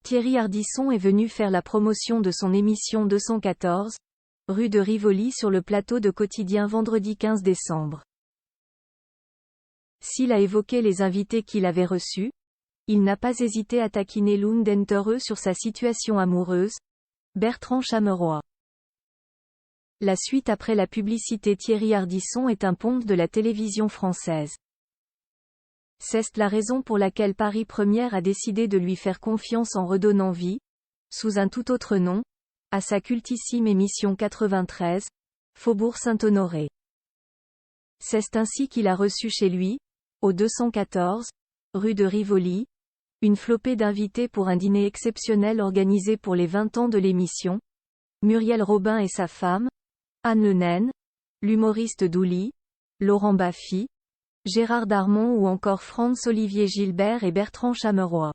Thierry Ardisson est venu faire la promotion de son émission 214, rue de Rivoli sur le plateau de Quotidien vendredi 15 décembre. S'il a évoqué les invités qu'il avait reçus, il n'a pas hésité à taquiner l'un d'entre eux sur sa situation amoureuse, Bertrand Chameroy. La suite après la publicité. Thierry Ardisson est un ponte de la télévision française. C'est la raison pour laquelle Paris Première a décidé de lui faire confiance en redonnant vie, sous un tout autre nom, à sa cultissime émission 93, Faubourg Saint-Honoré. C'est ainsi qu'il a reçu chez lui, au 214, rue de Rivoli, une flopée d'invités pour un dîner exceptionnel organisé pour les 20 ans de l'émission. Muriel Robin et sa femme, Anne Le Naine, l'humoriste Douli, Laurent Baffy, Gérard Darmon ou encore Franz-Olivier Gilbert et Bertrand Chameroy.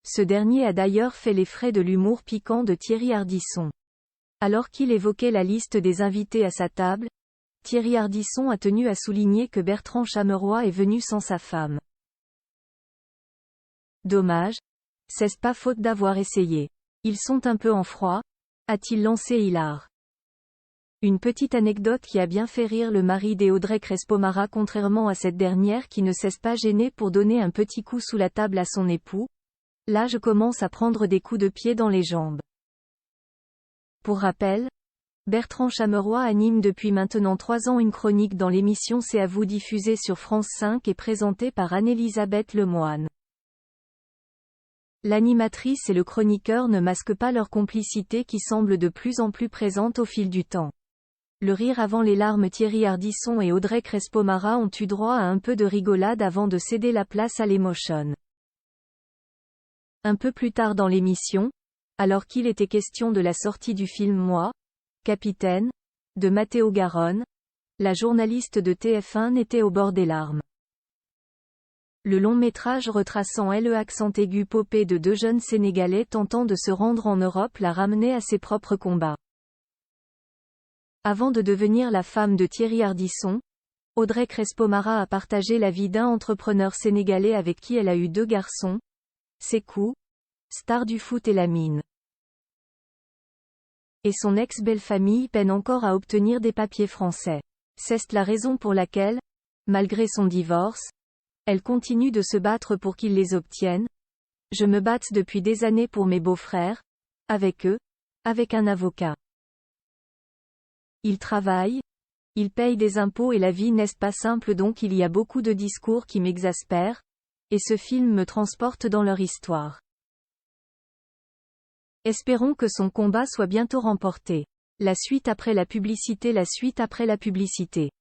Ce dernier a d'ailleurs fait les frais de l'humour piquant de Thierry Ardisson. Alors qu'il évoquait la liste des invités à sa table, Thierry Ardisson a tenu à souligner que Bertrand Chameroy est venu sans sa femme. Dommage, c'est pas faute d'avoir essayé. Ils sont un peu en froid, a-t-il lancé hilar. Une petite anecdote qui a bien fait rire le mari d'Audrey Crespo-Mara, contrairement à cette dernière qui ne cesse pas gênée pour donner un petit coup sous la table à son époux. Là je commence à prendre des coups de pied dans les jambes. Pour rappel, Bertrand Chameroy anime depuis maintenant 3 ans une chronique dans l'émission C'est à vous diffusée sur France 5 et présentée par Anne-Elisabeth Lemoine. L'animatrice et le chroniqueur ne masquent pas leur complicité qui semble de plus en plus présente au fil du temps. Le rire avant les larmes. Thierry Ardisson et Audrey Crespo-Mara ont eu droit à un peu de rigolade avant de céder la place à l'émotion. Un peu plus tard dans l'émission, alors qu'il était question de la sortie du film Moi, Capitaine, de Matteo Garonne, la journaliste de TF1 était au bord des larmes. Le long métrage retraçant le accent aigu popé de 2 jeunes Sénégalais tentant de se rendre en Europe l'a ramené à ses propres combats. Avant de devenir la femme de Thierry Ardisson, Audrey Crespo-Mara a partagé la vie d'un entrepreneur sénégalais avec qui elle a eu 2 garçons, Sékou, star du foot et Lamine. Et son ex-belle-famille peine encore à obtenir des papiers français. C'est la raison pour laquelle, malgré son divorce, elle continue de se battre pour qu'il les obtienne. Je me batte depuis des années pour mes beaux-frères, avec eux, avec un avocat. Ils travaillent, ils payent des impôts et la vie n'est pas simple, donc il y a beaucoup de discours qui m'exaspèrent, et ce film me transporte dans leur histoire. Espérons que son combat soit bientôt remporté. La suite après la publicité. La suite après la publicité.